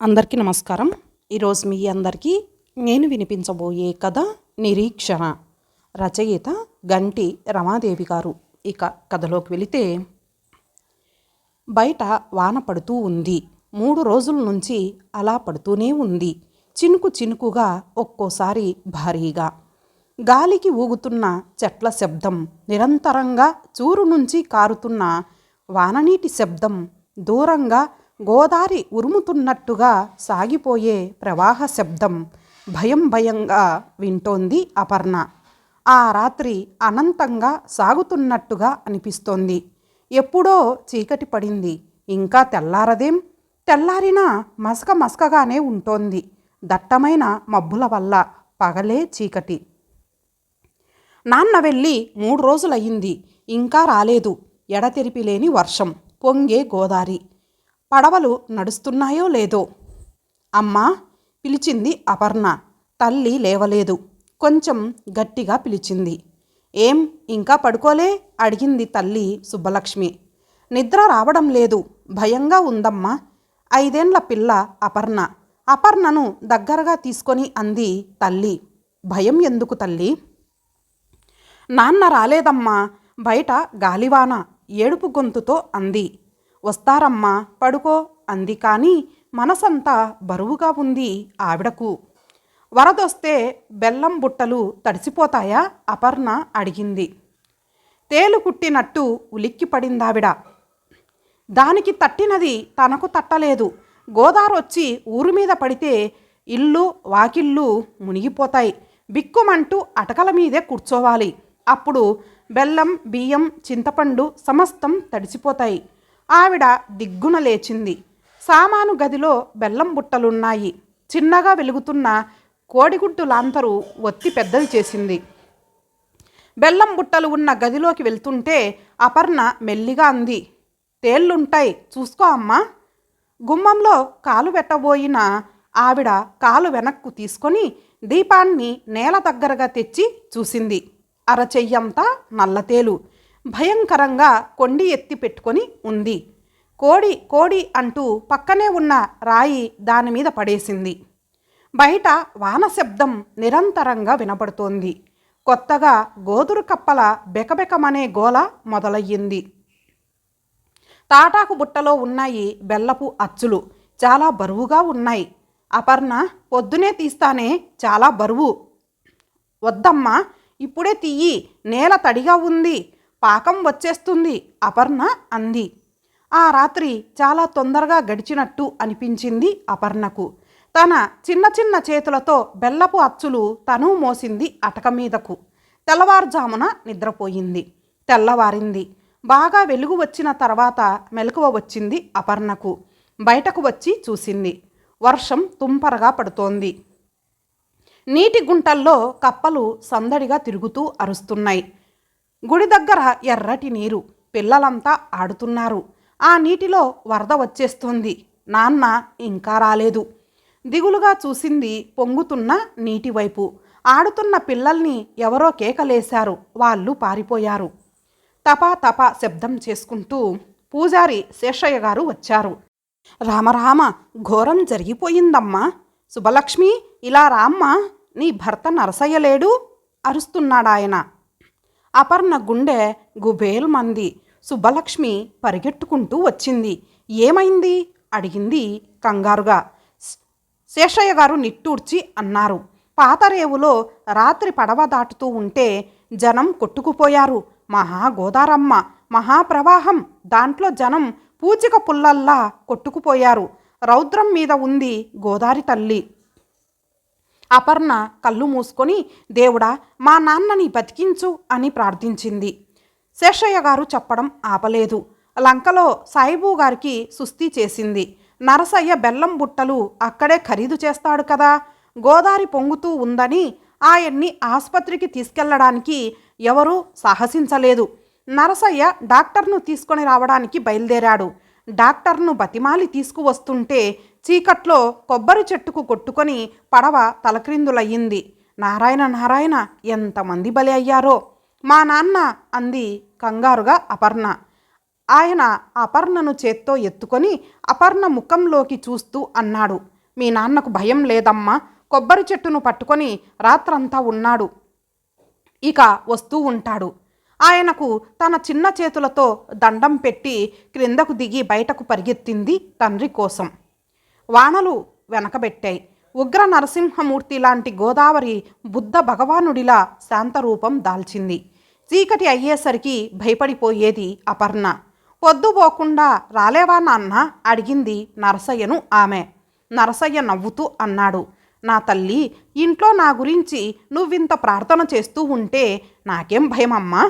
అందరికీ నమస్కారం. ఈరోజు మీ అందరికీ నేను వినిపించబోయే కథ నిరీక్షణ. రచయిత గంటి రమాదేవి గారు. ఇక కథలోకి వెళితే, బయట వాన పడుతూ ఉంది. 3 రోజుల నుంచి అలా పడుతూనే ఉంది. చినుకు చినుకుగా, ఒక్కోసారి భారీగా. గాలికి ఊగుతున్న చెట్ల శబ్దం, నిరంతరంగా చూరు నుంచి కారుతున్న వాననీటి శబ్దం, దూరంగా గోదారి ఉరుముతున్నట్టుగా సాగిపోయే ప్రవాహ శబ్దం భయం భయంగా వింటోంది అపర్ణ. ఆ రాత్రి అనంతంగా సాగుతున్నట్టుగా అనిపిస్తోంది. ఎప్పుడో చీకటి పడింది, ఇంకా తెల్లారదేం? తెల్లారినా మసక మసకగానే ఉంటోంది. దట్టమైన మబ్బుల వల్ల పగలే చీకటి. నాన్న వెళ్ళి 3 రోజులయ్యింది, ఇంకా రాలేదు. ఎడతెరిపి లేని వర్షం, పొంగే గోదారి. పడవలు నడుస్తున్నాయో లేదో. అమ్మా పిలిచింది అపర్ణ. తల్లి లేవలేదు. కొంచెం గట్టిగా పిలిచింది. ఏం ఇంకా పడుకోలే? అడిగింది తల్లి సుబ్బలక్ష్మి. నిద్ర రావడం లేదు, భయంగా ఉందమ్మా. 5 ఏళ్ల పిల్ల అపర్ణ. అపర్ణను దగ్గరగా తీసుకొని అంది తల్లి. భయం ఎందుకు తల్లి? నాన్న రాలేదమ్మా, బయట గాలివాన, ఏడుపు గొంతుతో అంది. వస్తారమ్మా, పడుకో అంది. కానీ మనసంతా బరువుగా ఉంది ఆవిడకు. వరదొస్తే బెల్లం బుట్టలు తడిసిపోతాయా? అపర్ణ అడిగింది. తేలు కుట్టినట్టు ఉలిక్కి పడిందావిడ. దానికి తట్టినది తనకు తట్టలేదు. గోదారొచ్చి ఊరు మీద పడితే ఇల్లు వాకిళ్ళు మునిగిపోతాయి. బిక్కుమంటూ అటకల మీదే కూర్చోవాలి. అప్పుడు బెల్లం, బియ్యం, చింతపండు సమస్తం తడిసిపోతాయి. ఆవిడ దిగ్గున లేచింది. సామాను గదిలో బెల్లం బుట్టలున్నాయి. చిన్నగా వెలుగుతున్న కోడిగుడ్డు లాంతరు ఒత్తి పెద్దది చేసింది. బెల్లం బుట్టలు ఉన్న గదిలోకి వెళ్తుంటే అపర్ణ మెల్లిగా అంది. తేళ్లుంటాయి, చూసుకో అమ్మా. గుమ్మంలో కాలు పెట్టబోయిన ఆవిడ కాలు వెనక్కు తీసుకొని దీపాన్ని నేల దగ్గరగా తెచ్చి చూసింది. అరచెయ్యంతా నల్లతేలు భయంకరంగా కొండి ఎత్తి పెట్టుకొని ఉంది. కోడి కోడి అంటూ పక్కనే ఉన్న రాయి దానిమీద పడేసింది. బయట వాన శబ్దం నిరంతరంగా వినపడుతోంది. కొత్తగా గోదురు కప్పల బెకబెకమనే గోల మొదలయ్యింది. తాటాకు బుట్టలో ఉన్నాయి బెల్లపు అచ్చులు. చాలా బరువుగా ఉన్నాయి. అపర్ణ, పొద్దునే తీస్తానే, చాలా బరువు. వద్దమ్మా, ఇప్పుడే తీయి, నేల తడిగా ఉంది, పాకం వచ్చేస్తుంది అపర్ణ అంది. ఆ రాత్రి చాలా తొందరగా గడిచినట్టు అనిపించింది అపర్ణకు. తన చిన్న చిన్న చేతులతో బెల్లపు అచ్చులు తను మోసింది అటక మీదకు. తెల్లవారుజామున నిద్రపోయింది. తెల్లవారింది. బాగా వెలుగు వచ్చిన తర్వాత మెలకువ వచ్చింది అపర్ణకు. బయటకు వచ్చి చూసింది. వర్షం తుంపరగా పడుతోంది. నీటి గుంటల్లో కప్పలు సందడిగా తిరుగుతూ అరుస్తున్నాయి. గుడి దగ్గర ఎర్రటి నీరు. పిల్లలంతా ఆడుతున్నారు. ఆ నీటిలో వరద వచ్చేస్తోంది. నాన్న ఇంకా రాలేదు. దిగులుగా చూసింది పొంగుతున్న నీటి వైపు. ఆడుతున్న పిల్లల్ని ఎవరో కేకలేశారు. వాళ్ళు పారిపోయారు. తపా తపా శబ్దం చేసుకుంటూ పూజారి శేషయ్య గారు వచ్చారు. రామరామ, ఘోరం జరిగిపోయిందమ్మా. సుబ్బలక్ష్మి, ఇలా రామ్మా, నీ భర్త నరసయ్య లేడు అరుస్తున్నాడాయన. అపర్ణ గుండె గుబేల్మంది. సుబ్బలక్ష్మి పరిగెట్టుకుంటూ వచ్చింది. ఏమైంది అడిగింది కంగారుగా. శేషయ్య గారు నిట్టూర్చి అన్నారు. పాతరేవులో రాత్రి పడవ దాటుతూ ఉంటే జనం కొట్టుకుపోయారు. మహాగోదారమ్మ, మహాప్రవాహం. దాంట్లో జనం పూచిక పుల్లల్లా కొట్టుకుపోయారు. రౌద్రం మీద ఉంది గోదారి తల్లి. అపర్ణ కళ్ళు మూసుకొని, దేవుడా, మా నాన్నని బతికించు అని ప్రార్థించింది. శేషయ్య గారు చెప్పడం ఆపలేదు. లంకలో సాయిబు గారికి సుస్థి చేసింది. నరసయ్య బెల్లం బుట్టలు అక్కడే ఖరీదు చేస్తాడు కదా. గోదారి పొంగుతూ ఉందని ఆయన్ని ఆసుపత్రికి తీసుకెళ్లడానికి ఎవరూ సాహసించలేదు. నరసయ్య డాక్టర్ను తీసుకొని రావడానికి బయలుదేరాడు. డాక్టర్ను బతిమాలి తీసుకువస్తుంటే చీకట్లో కొబ్బరి చెట్టుకు కొట్టుకొని పడవ తలక్రిందులయ్యింది. నారాయణ నారాయణ, ఎంతమంది బలి అయ్యారో. మా నాన్న అంది కంగారుగా అపర్ణ. ఆయన అపర్ణను చేత్తో ఎత్తుకొని అపర్ణ ముఖంలోకి చూస్తూ అన్నాడు, మీ నాన్నకు భయం లేదమ్మా. కొబ్బరి చెట్టును పట్టుకొని రాత్రంతా ఉన్నాడు, ఇక వస్తూ ఉంటాడు. ఆయనకు తన చిన్న చేతులతో దండం పెట్టి క్రిందకు దిగి బయటకు పరిగెత్తింది తండ్రి కోసం. వానలు వెనకబెట్టాయి. ఉగ్ర నరసింహమూర్తి లాంటి గోదావరి బుద్ధ భగవానుడిలా శాంతరూపం దాల్చింది. చీకటి అయ్యేసరికి భయపడిపోయేది అపర్ణ. పొద్దుపోకుండా రాలేవా నాన్న అడిగింది నరసయ్యను ఆమె. నరసయ్య నవ్వుతూ అన్నాడు, నా తల్లి, ఇంట్లో నా గురించి నువ్వింత ప్రార్థన చేస్తూ ఉంటే నాకేం భయమమ్మా.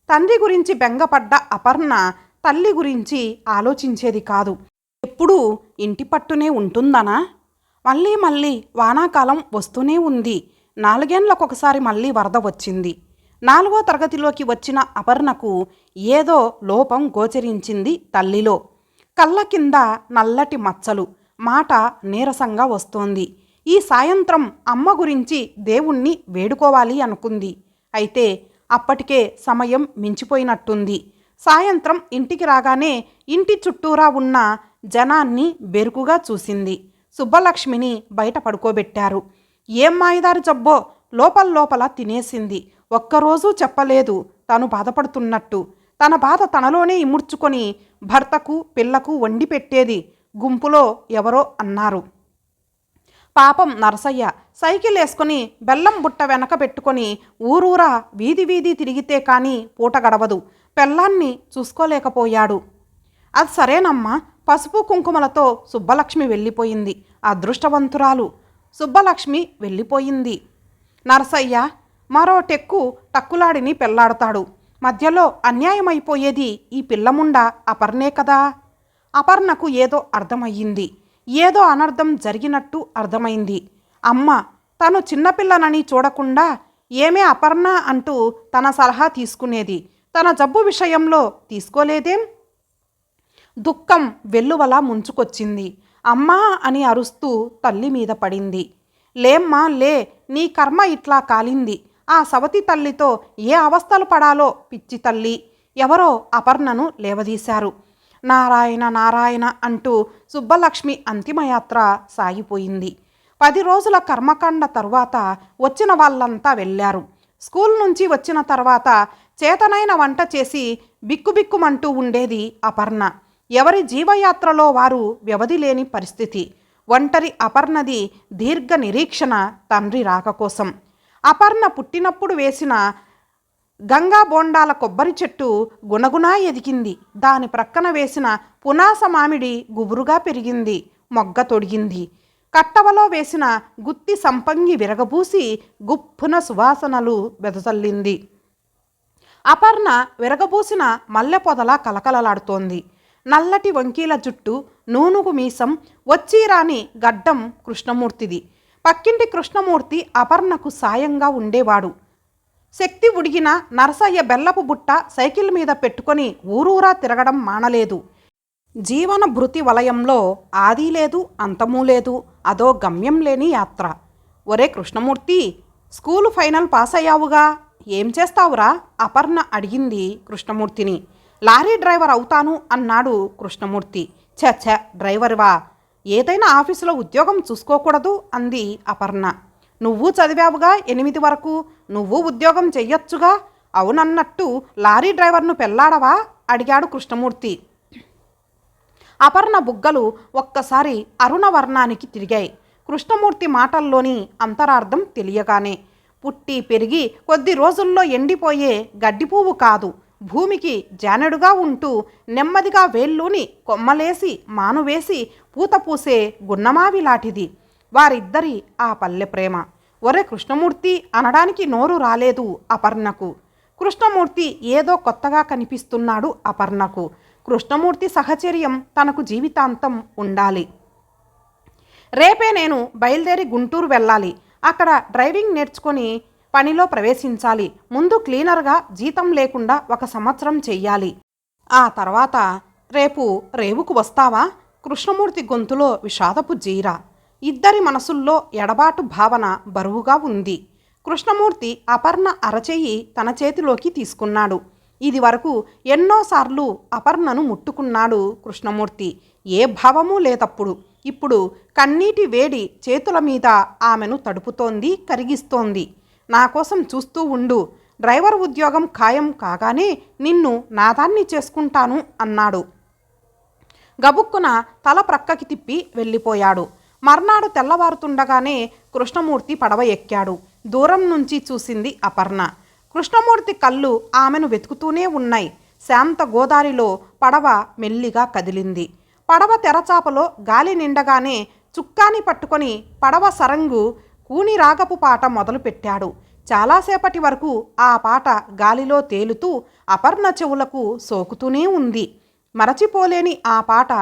తండ్రి గురించి బెంగపడ్డ అపర్ణ తల్లి గురించి ఆలోచించేది కాదు. ఎప్పుడూ ఇంటి పట్టునే ఉంటుందనా? మళ్ళీ మళ్ళీ వానాకాలం వస్తూనే ఉంది. 4 ఏళ్లకొకసారి మళ్ళీ వరద వచ్చింది. 4వ తరగతిలోకి వచ్చిన అపర్ణకు ఏదో లోపం గోచరించింది తల్లిలో. కళ్ళ కింద నల్లటి మచ్చలు, మాట నీరసంగా వస్తోంది. ఈ సాయంత్రం అమ్మ గురించి దేవుణ్ణి వేడుకోవాలి అనుకుంది. అయితే అప్పటికే సమయం మించిపోయినట్టుంది. సాయంత్రం ఇంటికి రాగానే ఇంటి చుట్టూరా ఉన్న జనాన్ని బెరుకుగా చూసింది. సుబ్బలక్ష్మిని బయట పడుకోబెట్టారు. ఏం మాయదారి జబ్బో లోపల తినేసింది. ఒక్కరోజు చెప్పలేదు తను బాధపడుతున్నట్టు. తన బాధ తనలోనే ఇముడ్చుకొని భర్తకు పిల్లకు వండి పెట్టేది. గుంపులో ఎవరో అన్నారు, పాపం నరసయ్య సైకిల్ వేసుకొని బెల్లం బుట్ట వెనక పెట్టుకొని ఊరూరా వీధి వీధి తిరిగితే కానీ పూట గడవదు. పెళ్ళాన్ని చూసుకోలేకపోయాడు. అది సరేనమ్మా, పసుపు కుంకుమలతో సుబ్బలక్ష్మి వెళ్ళిపోయింది. అదృష్టవంతురాలు. సుబ్బలక్ష్మి వెళ్ళిపోయింది. నరసయ్య మరో టక్కులాడిని పెళ్లాడతాడు. మధ్యలో అన్యాయమైపోయేది ఈ పిల్లముండ అపర్ణే కదా. అపర్ణకు ఏదో అర్థమయ్యింది. ఏదో అనర్థం జరిగినట్టు అర్థమైంది. అమ్మ తను చిన్నపిల్లనని చూడకుండా ఏమే అపర్ణ అంటూ తన సలహా తీసుకునేది. తన జబ్బు విషయంలో తీసుకోలేదేం? దుఃఖం వెల్లువలా ముంచుకొచ్చింది. అమ్మా అని అరుస్తూ తల్లి మీద పడింది. లేమ్మా లే, నీ కర్మ ఇట్లా కాలింది. ఆ సవతి తల్లితో ఏ అవస్థలు పడాలో పిచ్చి తల్లి. ఎవరో అపర్ణను లేవదీశారు. నారాయణ నారాయణ అంటూ సుబ్బలక్ష్మి అంతిమయాత్ర సాగిపోయింది. 10 రోజుల కర్మకాండ తరువాత వచ్చిన వాళ్ళంతా వెళ్ళారు. స్కూల్ నుంచి వచ్చిన తర్వాత చేతనైన వంట చేసి బిక్కుబిక్కుమంటూ ఉండేది అపర్ణ. ఎవరి జీవయాత్రలో వారు వ్యవధి లేని పరిస్థితి. ఒంటరి అపర్ణది దీర్ఘ నిరీక్షణ తండ్రి రాక కోసం. అపర్ణ పుట్టినప్పుడు వేసిన గంగా బోండాల కొబ్బరి చెట్టు గుణగుణా ఎదిగింది. దాని ప్రక్కన వేసిన పునాస మామిడి గుబురుగా పెరిగింది, మొగ్గ తొడిగింది. కట్టవలో వేసిన గుత్తి సంపంగి విరగబూసి గుప్పున సువాసనలు వెదజల్లింది. అపర్ణ విరగబూసిన మల్లె పొదలా కలకలలాడుతోంది. నల్లటి వంకీల జుట్టు, నూనుగు మీసం, వచ్చిరాని గడ్డం కృష్ణమూర్తిది. పక్కింటి కృష్ణమూర్తి అపర్ణకు సాయంగా ఉండేవాడు. శక్తి ఉడిగిన నరసయ్య బెల్లపు బుట్ట సైకిల్ మీద పెట్టుకొని ఊరూరా తిరగడం మానలేదు. జీవన భృతి వలయంలో ఆది లేదు, అంతమూ లేదు. అదో గమ్యం లేని యాత్ర. ఒరే కృష్ణమూర్తి, స్కూలు ఫైనల్ పాస్ అయ్యావుగా, ఏం చేస్తావురా? అపర్ణ అడిగింది కృష్ణమూర్తిని. లారీ డ్రైవర్ అవుతాను అన్నాడు కృష్ణమూర్తి. ఛ డ్రైవర్వా, ఏదైనా ఆఫీసులో ఉద్యోగం చూసుకోకూడదు అంది అపర్ణ. నువ్వు చదివావుగా 8 వరకు, నువ్వు ఉద్యోగం చెయ్యొచ్చుగా. అవునన్నట్టు లారీ డ్రైవర్ను పెళ్లాడవా అడిగాడు కృష్ణమూర్తి. అపర్ణ బుగ్గలు ఒక్కసారి అరుణవర్ణానికి తిరిగాయి. కృష్ణమూర్తి మాటల్లోని అంతరార్థం తెలియగానే. పుట్టి పెరిగి కొద్ది రోజుల్లో ఎండిపోయే గడ్డిపువ్వు కాదు, భూమికి జానెడుగా ఉంటూ నెమ్మదిగా వేళ్ళూని కొమ్మలేసి మానువేసి పూత పూసే గున్నమావిలాంటిది వారిద్దరి ఆ పల్లె ప్రేమ. ఒరే కృష్ణమూర్తి అనడానికి నోరు రాలేదు అపర్ణకు. కృష్ణమూర్తి ఏదో కొత్తగా కనిపిస్తున్నాడు అపర్ణకు. కృష్ణమూర్తి సహచర్యం తనకు జీవితాంతం ఉండాలి. రేపే నేను బయలుదేరి గుంటూరు వెళ్ళాలి. అక్కడ డ్రైవింగ్ నేర్చుకొని పనిలో ప్రవేశించాలి. ముందు క్లీనర్గా జీతం లేకుండా 1 సంవత్సరం చెయ్యాలి. ఆ తర్వాత రేపు రేవుకు వస్తావా? కృష్ణమూర్తి గొంతులో విషాదపు జీర. ఇద్దరి మనసుల్లో ఎడబాటు భావన బరువుగా ఉంది. కృష్ణమూర్తి అపర్ణ అరచేయి తన చేతిలోకి తీసుకున్నాడు. ఇది వరకు ఎన్నోసార్లు అపర్ణను ముట్టుకున్నాడు కృష్ణమూర్తి. ఏ భావమూ లేదప్పుడు. ఇప్పుడు కన్నీటి వేడి చేతుల మీద ఆమెను తడుపుతోంది, కరిగిస్తోంది. నా కోసం చూస్తూ ఉండు. డ్రైవర్ ఉద్యోగం ఖాయం కాగానే నిన్ను నాదాన్ని చేసుకుంటాను అన్నాడు. గబుక్కున తల ప్రక్కకి తిప్పి వెళ్ళిపోయాడు. మర్నాడు తెల్లవారుతుండగానే కృష్ణమూర్తి పడవ ఎక్కాడు. దూరం నుంచి చూసింది అపర్ణ. కృష్ణమూర్తి కళ్ళు ఆమెను వెతుకుతూనే ఉన్నాయి. శాంత గోదారిలో పడవ మెల్లిగా కదిలింది. పడవ తెరచాపలో గాలి నిండగానే చుక్కాని పట్టుకొని పడవ సరంగు కూని రాగపు పాట మొదలుపెట్టాడు. చాలాసేపటి వరకు ఆ పాట గాలిలో తేలుతూ అపర్ణ చెవులకు సోకుతూనే ఉంది. మరచిపోలేని ఆ పాట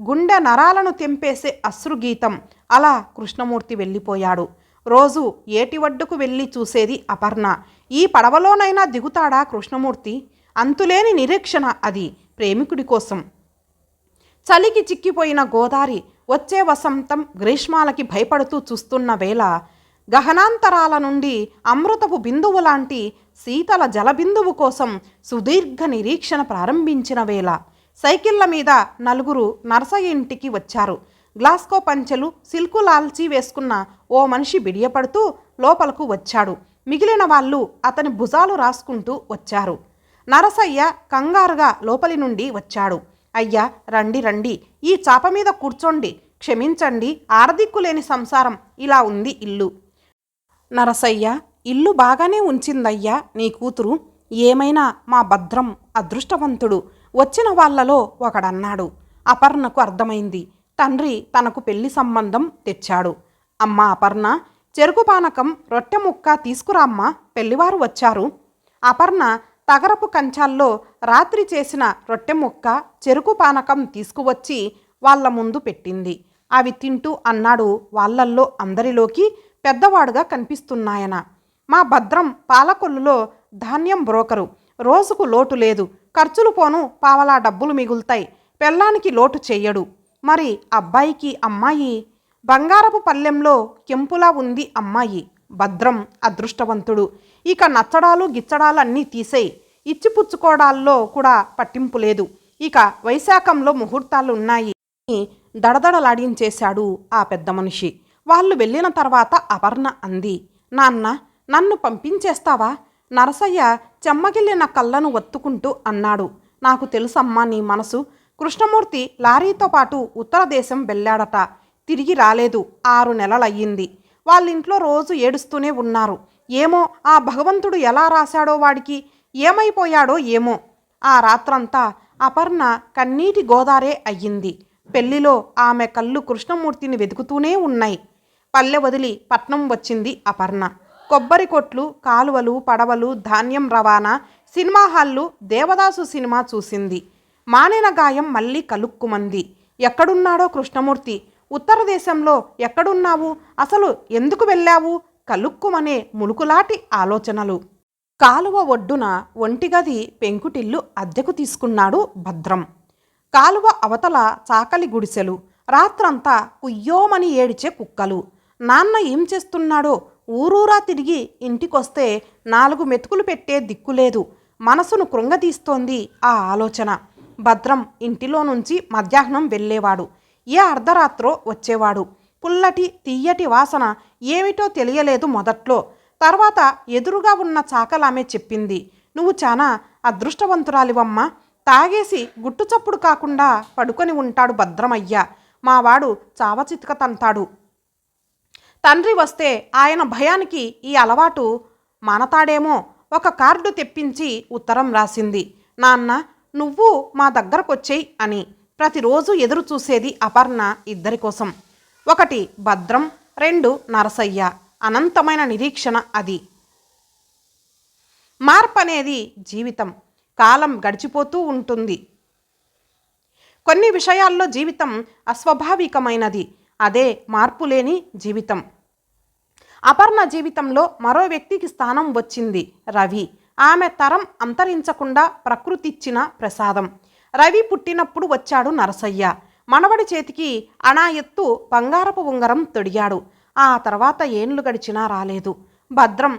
గుండె నరాలను తెంపేసే అశ్రుగీతం. అలా కృష్ణమూర్తి వెళ్ళిపోయాడు. రోజు ఏటి ఒడ్డుకు వెళ్ళి చూసేది అపర్ణ. ఈ పడవలోనైనా దిగుతాడా కృష్ణమూర్తి? అంతులేని నిరీక్షణ అది ప్రేమికుడి కోసం. చలికి చిక్కిపోయిన గోదారి వచ్చే వసంతం గ్రీష్మాలకి భయపడుతూ చూస్తున్న వేళ, గహనాంతరాల నుండి అమృతపు బిందువు లాంటి శీతల జలబిందువు కోసం సుదీర్ఘ నిరీక్షణ ప్రారంభించిన వేళ, సైకిళ్ల మీద నలుగురు నరసయ్య ఇంటికి వచ్చారు. గ్లాస్కో పంచెలు, సిల్కు లాల్చీ వేసుకున్న ఓ మనిషి బిడియపడుతూ లోపలకు వచ్చాడు. మిగిలిన వాళ్ళు అతని భుజాలు రాసుకుంటూ వచ్చారు. నరసయ్య కంగారుగా లోపలి నుండి వచ్చాడు. అయ్యా, రండి రండి, ఈ చాప మీద కూర్చోండి. క్షమించండి, ఆడదిక్కులేని సంసారం, ఇలా ఉంది ఇల్లు. నరసయ్య, ఇల్లు బాగానే ఉంచిందయ్యా నీ కూతురు. ఏమైనా మా భద్రం అదృష్టవంతుడు, వచ్చిన వాళ్లలో ఒకడన్నాడు. అపర్ణకు అర్థమైంది. తండ్రి తనకు పెళ్లి సంబంధం తెచ్చాడు. అమ్మా అపర్ణ, చెరుకు పానకం, రొట్టె ముక్క తీసుకురామ్మా, పెళ్లివారు వచ్చారు. అపర్ణ తగరపు కంచాల్లో రాత్రి చేసిన రొట్టె ముక్క, చెరుకు పానకం తీసుకువచ్చి వాళ్ళ ముందు పెట్టింది. అవి తింటూ అన్నాడు వాళ్ళల్లో అందరిలోకి పెద్దవాడుగా కనిపిస్తున్నాయన. మా భద్రం పాలకొల్లులో ధాన్యం బ్రోకరు. రోజుకు లోటు లేదు. ఖర్చులు పోను పావలా డబ్బులు మిగులుతాయి. పెళ్ళానికి లోటు చెయ్యడు. మరి అబ్బాయికి అమ్మాయి? బంగారపు పల్లెంలో కెంపులా ఉంది అమ్మాయి. భద్రం అదృష్టవంతుడు. ఇక నచ్చడాలు గిచ్చడాలు అన్నీ తీసేయి. ఇచ్చిపుచ్చుకోవడాల్లో కూడా పట్టింపు లేదు. ఇక వైశాఖంలో ముహూర్తాలు ఉన్నాయి. దడదడలాడించేశాడు ఆ పెద్ద మనిషి. వాళ్ళు వెళ్ళిన తర్వాత అపర్ణ అంది, నాన్న, నన్ను పంపించేస్తావా? నరసయ్య చెమ్మగిల్లిన కళ్ళను ఒత్తుకుంటూ అన్నాడు. నాకు తెలుసమ్మా నీ మనసు. కృష్ణమూర్తి లారీతో పాటు ఉత్తర దేశం వెళ్ళాడట. తిరిగి రాలేదు. 6 నెలలయ్యింది. వాళ్ళింట్లో రోజు ఏడుస్తూనే ఉన్నారు. ఏమో ఆ భగవంతుడు ఎలా రాశాడో వాడికి, ఏమైపోయాడో ఏమో. ఆ రాత్రంతా అపర్ణ కన్నీటి గోదారే అయ్యింది. పెళ్లిలో ఆమె కళ్ళు కృష్ణమూర్తిని వెతుకుతూనే ఉన్నాయి. పల్లె వదిలి పట్నం వచ్చింది అపర్ణ. కొబ్బరి కొట్లు, కాలువలు, పడవలు, ధాన్యం రవాణా, సినిమా హాళ్ళు, దేవదాసు సినిమా చూసింది. మానిన గాయం మళ్ళీ కలుక్కుమంది. ఎక్కడున్నాడో కృష్ణమూర్తి? ఉత్తర దేశంలో ఎక్కడున్నావు? అసలు ఎందుకు వెళ్ళావు? కలుక్కుమనే ములుకులాటి ఆలోచనలు. కాలువ ఒడ్డున ఒంటిగది పెంకుటిల్లు అద్దెకు తీసుకున్నాడు భద్రం. కాలువ అవతల చాకలి గుడిసెలు. రాత్రంతా కుయ్యోమని ఏడిచే కుక్కలు. నాన్న ఏం చేస్తున్నాడో? ఊరూరా తిరిగి ఇంటికొస్తే 4 మెతుకులు పెట్టే దిక్కులేదు. మనసును కృంగతీస్తోంది ఆ ఆలోచన. భద్రం ఇంటిలో నుంచి మధ్యాహ్నం వెళ్ళేవాడు. ఏ అర్ధరాత్రో వచ్చేవాడు. పుల్లటి తీయటి వాసన ఏమిటో తెలియలేదు మొదట్లో. తర్వాత ఎదురుగా ఉన్న చాకలామె చెప్పింది, నువ్వు చాలా అదృష్టవంతురాలివమ్మా. తాగేసి గుట్టుచప్పుడు కాకుండా పడుకొని ఉంటాడు భద్రమయ్య. మావాడు చావచితక తంతాడు. తండ్రి వస్తే ఆయన భయానికి ఈ అలవాటు మానతాడేమో. ఒక కార్డు తెప్పించి ఉత్తరం రాసింది. నాన్న, నువ్వు మా దగ్గరకొచ్చేయి అని. ప్రతిరోజు ఎదురు చూసేది అపర్ణ ఇద్దరి కోసం. 1 భద్రం, 2 నరసయ్య. అనంతమైన నిరీక్షణ అది. మార్పనేది జీవితం. కాలం గడిచిపోతూ ఉంటుంది. కొన్ని విషయాల్లో జీవితం అస్వాభావికమైనది. అదే మార్పులేని జీవితం. అపర్ణ జీవితంలో మరో వ్యక్తికి స్థానం వచ్చింది, రవి. ఆమె తరం అంతరించకుండా ప్రకృతిచ్చిన ప్రసాదం. రవి పుట్టినప్పుడు వచ్చాడు నరసయ్య. మనవడి చేతికి అణా ఎత్తు బంగారపు ఉంగరం తొడిగాడు. ఆ తర్వాత ఏండ్లు గడిచినా రాలేదు. భద్రం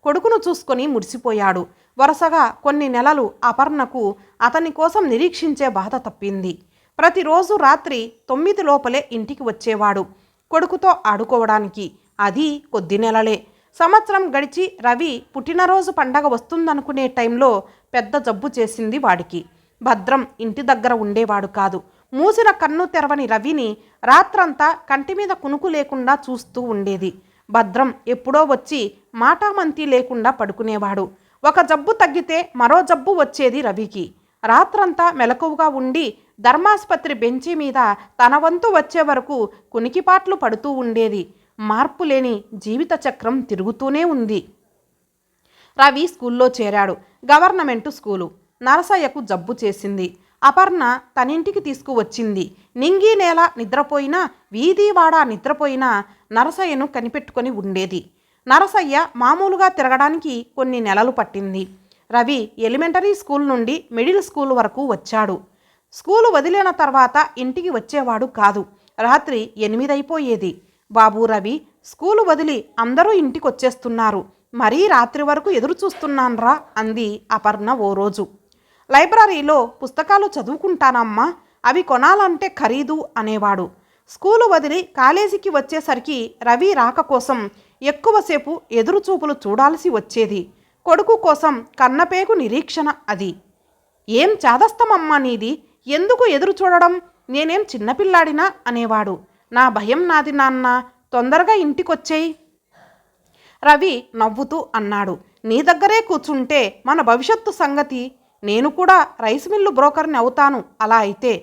కొడుకును చూసుకొని మురిసిపోయాడు. వరుసగా కొన్ని నెలలు అపర్ణకు అతని కోసం నిరీక్షించే బాధ తప్పింది. ప్రతిరోజు రాత్రి 9 లోపలే ఇంటికి వచ్చేవాడు కొడుకుతో ఆడుకోవడానికి. అది కొద్ది నెలలే. సంవత్సరం గడిచి రవి పుట్టినరోజు పండగ వస్తుందనుకునే టైంలో పెద్ద జబ్బు చేసింది వాడికి. భద్రం ఇంటి దగ్గర ఉండేవాడు కాదు. మూసిన కన్ను తెరవని రవిని రాత్రంతా కంటి మీద కునుకు లేకుండా చూస్తూ ఉండేది. భద్రం ఎప్పుడో వచ్చి మాటామంతి లేకుండా పడుకునేవాడు. ఒక జబ్బు తగ్గితే మరో జబ్బు వచ్చేది రవికి. రాత్రంతా మెలకువగా ఉండి ధర్మాసుపత్రి బెంచి మీద తన వంతు వచ్చే వరకు కునికిపాట్లు పడుతూ ఉండేది. మార్పు లేని జీవిత చక్రం తిరుగుతూనే ఉంది. రవి స్కూల్లో చేరాడు. Government school. నరసయ్యకు జబ్బు చేసింది. అపర్ణ తనింటికి తీసుకువచ్చింది. నింగి నేల నిద్రపోయినా, వీధివాడ నిద్రపోయినా నరసయ్యను కనిపెట్టుకొని ఉండేది. నరసయ్య మామూలుగా తిరగడానికి కొన్ని నెలలు పట్టింది. రవి ఎలిమెంటరీ స్కూల్ నుండి మిడిల్ స్కూల్ వరకు వచ్చాడు. స్కూలు వదిలిన తర్వాత ఇంటికి వచ్చేవాడు కాదు. రాత్రి 8 అయిపోయేది. బాబు రవి, స్కూలు వదిలి అందరూ ఇంటికి వచ్చేస్తున్నారు, మరీ రాత్రి వరకు ఎదురు చూస్తున్నాన్రా అంది అపర్ణ ఓ రోజు. లైబ్రరీలో పుస్తకాలు చదువుకుంటానమ్మా, అవి కొనాలంటే ఖరీదు అనేవాడు. స్కూలు వదిలి కాలేజీకి వచ్చేసరికి రవి రాక కోసం ఎక్కువసేపు ఎదురుచూపులు చూడాల్సి వచ్చేది. కొడుకు కోసం కన్నపేగు నిరీక్షణ అది. ఏం చాదస్తమమ్మా నీది, ఎందుకు ఎదురు చూడడం, నేనేం చిన్నపిల్లాడినా అనేవాడు. నా భయం నాది నాన్న, తొందరగా ఇంటికొచ్చేయి. రవి నవ్వుతూ అన్నాడు, నీ దగ్గరే కూర్చుంటే మన భవిష్యత్తు సంగతి, నేను కూడా రైస్ మిల్లు బ్రోకర్ని అవుతాను అలా అయితే.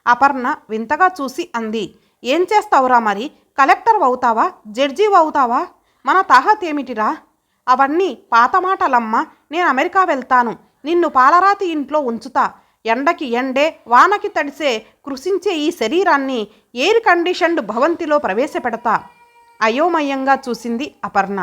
అపర్ణ వింతగా చూసి అంది, ఏం చేస్తావురా మరి, కలెక్టర్ అవుతావా, జడ్జి అవుతావా, మన తాహత్ ఏమిటిరా? అవన్నీ పాతమాటలమ్మా, నేను అమెరికా వెళ్తాను, నిన్ను పాలరాతి ఇంట్లో ఉంచుతా, ఎండకి ఎండే వానకి తడిసే కృషించే ఈ శరీరాన్ని ఎయిర్ కండిషన్డ్ భవంతిలో ప్రవేశపెడతా. అయోమయంగా చూసింది అపర్ణ.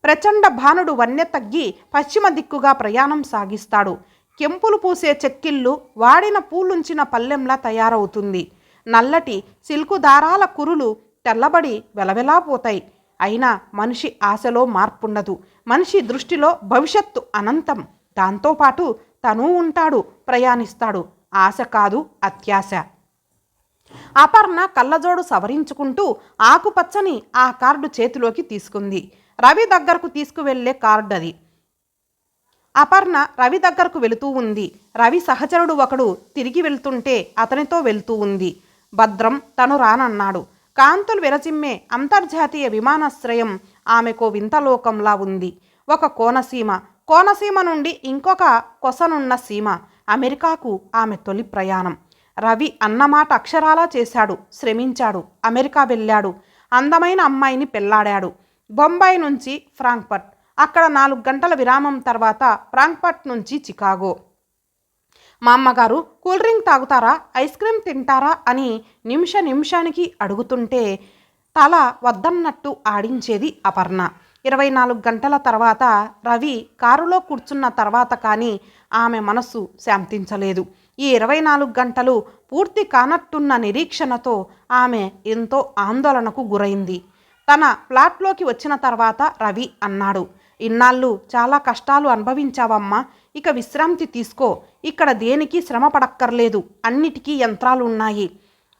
ప్రచండ భానుడు వన్నె తగ్గి పశ్చిమ దిక్కుగా ప్రయాణం సాగిస్తాడు. కెంపులు పూసే చెక్కిళ్ళు వాడిన పూలుంచిన పల్లెంలా తయారవుతుంది. నల్లటి సిల్కు దారాల కురులు తెల్లబడి వెలవెలాపోతాయి. అయినా మనిషి ఆశలో మార్పుండదు. మనిషి దృష్టిలో భవిష్యత్తు అనంతం. దాంతోపాటు తను ఉంటాడు, ప్రయాణిస్తాడు. ఆశ కాదు, అత్యాశ. అపర్ణ కళ్ళజోడు సవరించుకుంటూ ఆకుపచ్చని ఆ కార్డు చేతిలోకి తీసుకుంది. రవి దగ్గరకు తీసుకువెళ్లే కార్డు అది. అపర్ణ రవి దగ్గరకు వెళుతూ ఉంది. రవి సహచరుడు ఒకడు తిరిగి వెళ్తుంటే అతనితో వెళ్తూ ఉంది. భద్రం తను రానన్నాడు. కాంతులు విరచిమ్మే అంతర్జాతీయ విమానాశ్రయం ఆమెకో వింతలోకంలా ఉంది. ఒక కోనసీమ నుండి ఇంకొక కొసనున్న సీమ. అమెరికాకు ఆమె తొలి ప్రయాణం. రవి అన్నమాట అక్షరాలా చేశాడు, శ్రమించాడు, అమెరికా వెళ్ళాడు, అందమైన అమ్మాయిని పెళ్లాడాడు. బొంబాయి నుంచి ఫ్రాంక్ఫర్ట్, అక్కడ 4 గంటల విరామం తర్వాత ఫ్రాంక్ఫర్ట్ నుంచి చికాగో. మా అమ్మగారు కూల్ డ్రింక్ తాగుతారా, ఐస్ క్రీమ్ తింటారా అని నిమిషానికి అడుగుతుంటే తల వద్దన్నట్టు ఆడించేది అపర్ణ. 24 గంటల తర్వాత రవి కారులో కూర్చున్న తర్వాత కానీ ఆమె మనస్సు శాంతించలేదు. ఈ 24 గంటలు పూర్తి కానట్టున్న నిరీక్షణతో ఆమె ఎంతో ఆందోళనకు గురైంది. తన ఫ్లాట్లోకి వచ్చిన తర్వాత రవి అన్నాడు, ఇన్నాళ్ళు చాలా కష్టాలు అనుభవించావమ్మా, ఇక విశ్రాంతి తీసుకో, ఇక్కడ దేనికి శ్రమ పడక్కర్లేదు, అన్నిటికీ యంత్రాలు ఉన్నాయి.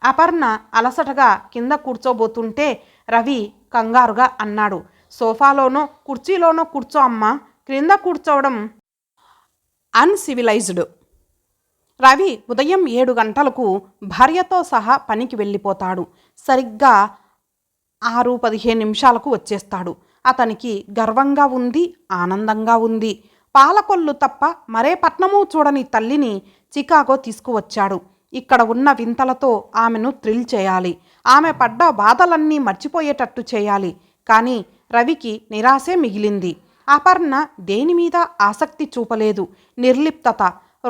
అపర్ణ అలసటగా కింద కూర్చోబోతుంటే రవి కంగారుగా అన్నాడు, సోఫాలోనో కుర్చీలోనో కూర్చో అమ్మా, క్రింద కూర్చోవడం అన్సివిలైజ్డ్. రవి ఉదయం 7 గంటలకు భార్యతో సహా పనికి వెళ్ళిపోతాడు. సరిగ్గా 6:15 వచ్చేస్తాడు. అతనికి గర్వంగా ఉంది, ఆనందంగా ఉంది. పాలకొల్లు తప్ప మరే పట్నమూ చూడని తల్లిని చికాగో తీసుకువచ్చాడు. ఇక్కడ ఉన్న వింతలతో ఆమెను థ్రిల్ చేయాలి. ఆమె పడ్డ బాధలన్నీ మర్చిపోయేటట్టు చేయాలి. కానీ రవికి నిరాశే మిగిలింది. అపర్ణ దేని మీద ఆసక్తి చూపలేదు. నిర్లిప్తత,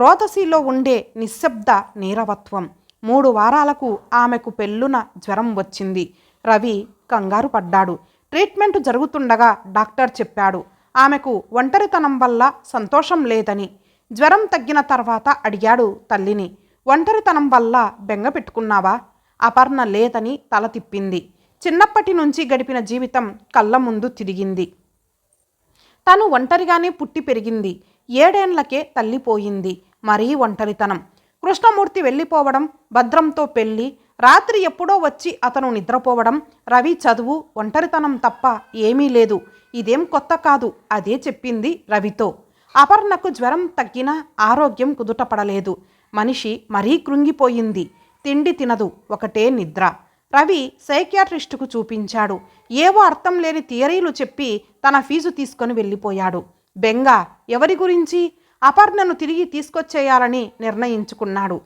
రోదసిలో ఉండే నిశ్శబ్ద నీరవత్వం. 3 వారాలకు ఆమెకు పెళ్ళున జ్వరం వచ్చింది. రవి కంగారు పడ్డాడు. ట్రీట్మెంట్ జరుగుతుండగా డాక్టర్ చెప్పాడు ఆమెకు ఒంటరితనం వల్ల సంతోషం లేదని. జ్వరం తగ్గిన తర్వాత అడిగాడు తల్లిని, ఒంటరితనం వల్ల బెంగ పెట్టుకున్నావా? అపర్ణ లేదని తల తిప్పింది. చిన్నప్పటి నుంచి గడిపిన జీవితం కళ్ళ ముందు తిరిగింది. తను ఒంటరిగానే పుట్టి పెరిగింది. 7 ఏళ్లకే తల్లిపోయింది. మరీ ఒంటరితనం. కృష్ణమూర్తి వెళ్ళిపోవడం, భద్రంతో పెళ్ళి, రాత్రి ఎప్పుడో వచ్చి అతను నిద్రపోవడం, రవి చదువు, ఒంటరితనం తప్ప ఏమీ లేదు. ఇదేం కొత్త కాదు. అదే చెప్పింది రవితో. అపర్ణకు జ్వరం తగ్గినా ఆరోగ్యం కుదుటపడలేదు. మనిషి మరీ కృంగిపోయింది. తిండి తినదు, ఒకటే నిద్ర. రవి సైకియాట్రిస్టుకు చూపించాడు. ఏవో అర్థం లేని థియరీలు చెప్పి తన ఫీజు తీసుకొని వెళ్ళిపోయాడు. బెంగ ఎవరి గురించి? అపర్ణను తిరిగి తీసుకొచ్చేయాలని నిర్ణయించుకున్నాడు.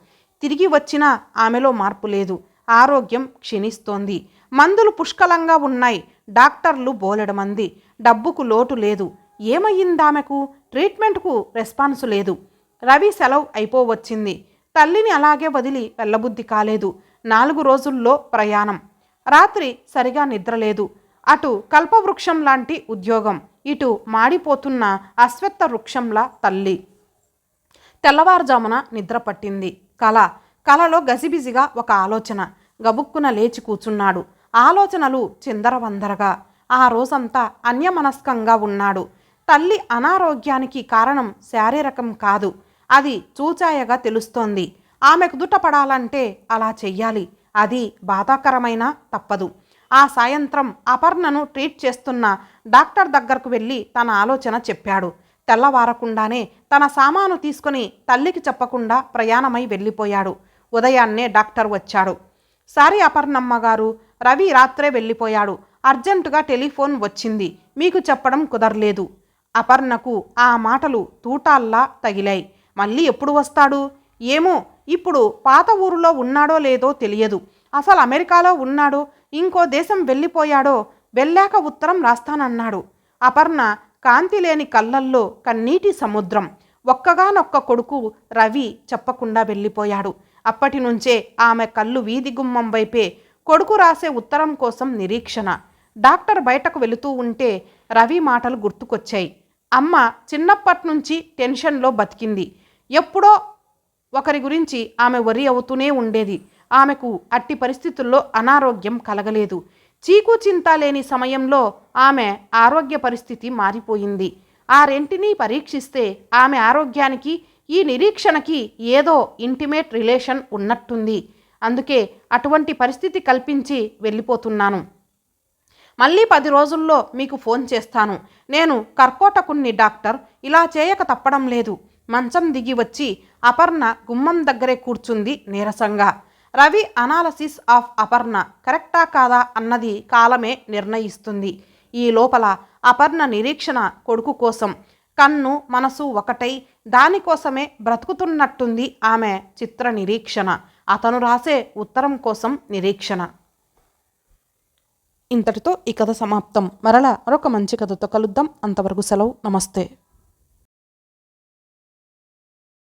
తిరిగి వచ్చినా ఆమెలో మార్పు లేదు. ఆరోగ్యం క్షీణిస్తోంది. మందులు పుష్కలంగా ఉన్నాయి. డాక్టర్లు బోలెడమంది. డబ్బుకు లోటు లేదు. ఏమయ్యిందామెకు? ట్రీట్మెంట్కు రెస్పాన్స్ లేదు. రవి సెలవు అయిపోవచ్చింది. తల్లిని అలాగే వదిలి వెళ్ళబుద్ధి కాలేదు. 4 రోజుల్లో ప్రయాణం. రాత్రి సరిగా నిద్రలేదు. అటు కల్పవృక్షం లాంటి ఉద్యోగం, ఇటు మాడిపోతున్న అశ్వత్థ వృక్షంలా తల్లి. తెల్లవారుజామున నిద్ర పట్టింది. కలలో గజిబిజిగా ఒక ఆలోచన. గబుక్కున లేచి కూచున్నాడు. ఆలోచనలు చిందరవందరగా. ఆ రోజంతా అన్యమనస్కంగా ఉన్నాడు. తల్లి అనారోగ్యానికి కారణం శారీరకం కాదు, అది చూచాయగా తెలుస్తోంది. ఆమె కుదుటపడాలంటే అలా చెయ్యాలి. అది బాధాకరమైన తప్పదు. ఆ సాయంత్రం అపర్ణను ట్రీట్ చేస్తున్న డాక్టర్ దగ్గరకు వెళ్ళి తన ఆలోచన చెప్పాడు. తెల్లవారకుండానే తన సామాను తీసుకుని తల్లికి చెప్పకుండా ప్రయాణమై వెళ్ళిపోయాడు. ఉదయాన్నే డాక్టర్ వచ్చాడు. సారీ అపర్ణమ్మ గారు, రవి రాత్రే వెళ్ళిపోయాడు. అర్జెంటుగా టెలిఫోన్ వచ్చింది. మీకు చెప్పడం కుదరలేదు. అపర్ణకు ఆ మాటలు తూటాల్లా తగిలాయి. మళ్ళీ ఎప్పుడు వస్తాడు? ఏమో. ఇప్పుడు పాత ఊరిలో ఉన్నాడో లేదో తెలియదు. అసలు అమెరికాలో ఉన్నాడో, ఇంకో దేశం వెళ్ళిపోయాడో. వెళ్ళాక ఉత్తరం రాస్తానన్నాడు. అపర్ణ కాంతి లేని కళ్ళల్లో కన్నీటి సముద్రం. ఒక్కగానొక్క కొడుకు రవి చెప్పకుండా వెళ్ళిపోయాడు. అప్పటి నుంచే ఆమె కళ్ళు వీధి గుమ్మం వైపే, కొడుకు రాసే ఉత్తరం కోసం నిరీక్షణ. డాక్టర్ బయటకు వెళుతూ ఉంటే రవి మాటలు గుర్తుకొచ్చాయి. అమ్మ చిన్నప్పటి నుంచి టెన్షన్లో బతికింది. ఎప్పుడో ఒకరి గురించి ఆమె వరి అవుతూనే ఉండేది. ఆమెకు అట్టి పరిస్థితుల్లో అనారోగ్యం కలగలేదు. చీకు చింత లేని సమయంలో ఆమె ఆరోగ్య పరిస్థితి మారిపోయింది. ఆ రెంటినీ పరీక్షిస్తే ఆమె ఆరోగ్యానికి ఈ నిరీక్షణకి ఏదో ఇంటిమేట్ రిలేషన్ ఉన్నట్టుంది. అందుకే అటువంటి పరిస్థితి కల్పించి వెళ్ళిపోతున్నాను. మళ్ళీ 10 రోజుల్లో మీకు ఫోన్ చేస్తాను. నేను కర్కోటకుణ్ణి డాక్టర్. ఇలా చేయక తప్పడం లేదు. మంచం దిగి వచ్చి అపర్ణ గుమ్మం దగ్గరే కూర్చుంది నీరసంగా. రవి అనాలసిస్ ఆఫ్ అపర్ణ కరెక్టా కాదా అన్నది కాలమే నిర్ణయిస్తుంది. ఈ లోపల అపర్ణ నిరీక్షణ కొడుకు కోసం. కన్ను మనసు ఒకటై దానికోసమే బ్రతుకుతున్నట్టుంది ఆమె చిత్ర నిరీక్షణ. అతను రాసే ఉత్తరం కోసం నిరీక్షణ. ఇంతటితో ఈ కథ సమాప్తం. మరలా మరొక మంచి కథతో కలుద్దాం. అంతవరకు సెలవు. నమస్తే.